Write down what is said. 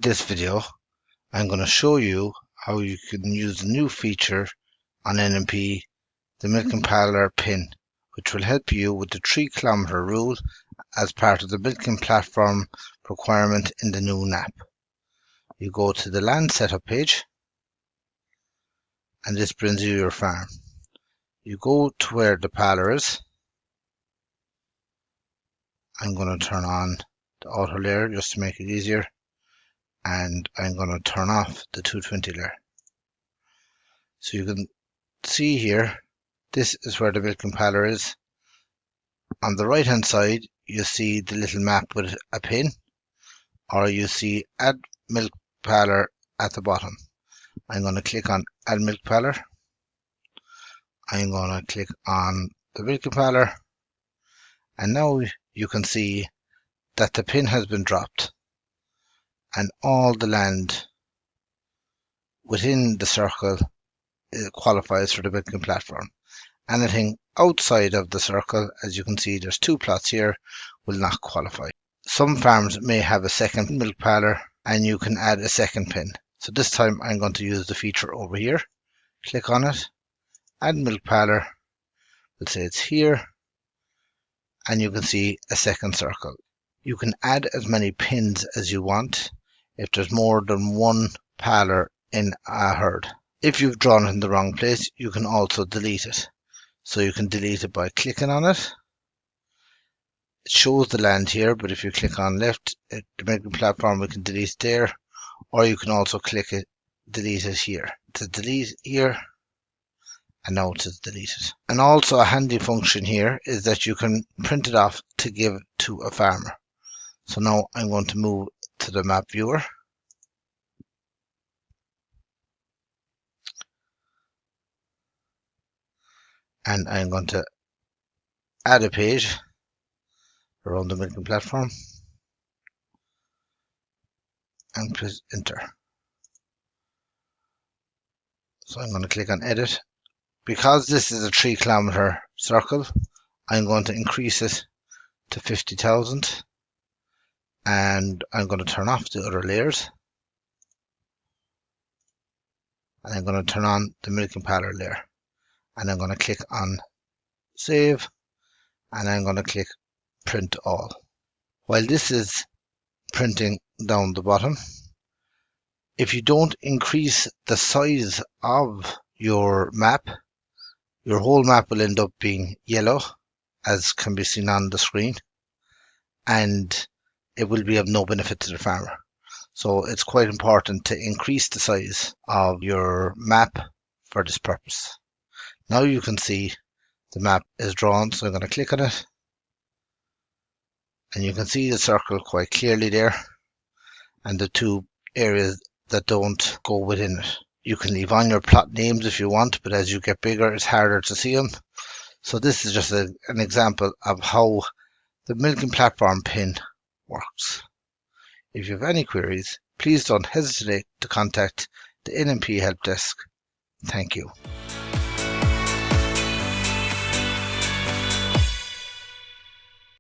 this video, I'm going to show you how you can use the new feature on NMP, the milk impeller pin, which will help you with the 3-kilometer rule as part of the milking platform requirement in the new NAP. You go to the land setup page, and this brings you your farm. You go to where the paller is. I'm going to turn on the auto layer just to make it easier, and I'm going to turn off the 220 layer. So you can see here, this is where the milk impeller is. On the right hand side you see the little map with a pin, or you see add milk impeller at the bottom. I'm going to click on add milk impeller. I'm going to click on the milk impeller, and now you can see that the pin has been dropped and all the land within the circle qualifies for the milking platform. Anything outside of the circle, as you can see there's 2 plots here, will not qualify. Some farms may have a second milk impeller and you can add a second pin. So this time I'm going to use the feature over here. Click on it, add milk impeller, we'll say it's here, and you can see a second circle. You can add as many pins as you want if there's more than one paller in a herd. If you've drawn it in the wrong place, you can also delete it. So you can delete it by clicking on it. It shows the land here, but if you click on left, the milking platform, we can delete it there, or you can also click it, delete it here. To delete here, and now to delete it. And also a handy function here is that you can print it off to give to a farmer. So now I'm going to move to the map viewer. And I'm going to add a page around the milking platform and press enter. So I'm going to click on edit. Because this is a 3-kilometer circle, I'm going to increase it to 50,000, and I'm going to turn off the other layers, and I'm going to turn on the milking impeller layer, and I'm going to click on save, and I'm going to click print all. While this is printing down the bottom, if you don't increase the size of your map, your whole map will end up being yellow, as can be seen on the screen, and it will be of no benefit to the farmer. So it's quite important to increase the size of your map for this purpose. Now you can see the map is drawn, so I'm going to click on it, and you can see the circle quite clearly there, and the 2 areas that don't go within it. You can leave on your plot names if you want, but as you get bigger it's harder to see them. So this is just an example of how the milking platform pin works. If you have any queries, please don't hesitate to contact the NMP help desk. Thank you.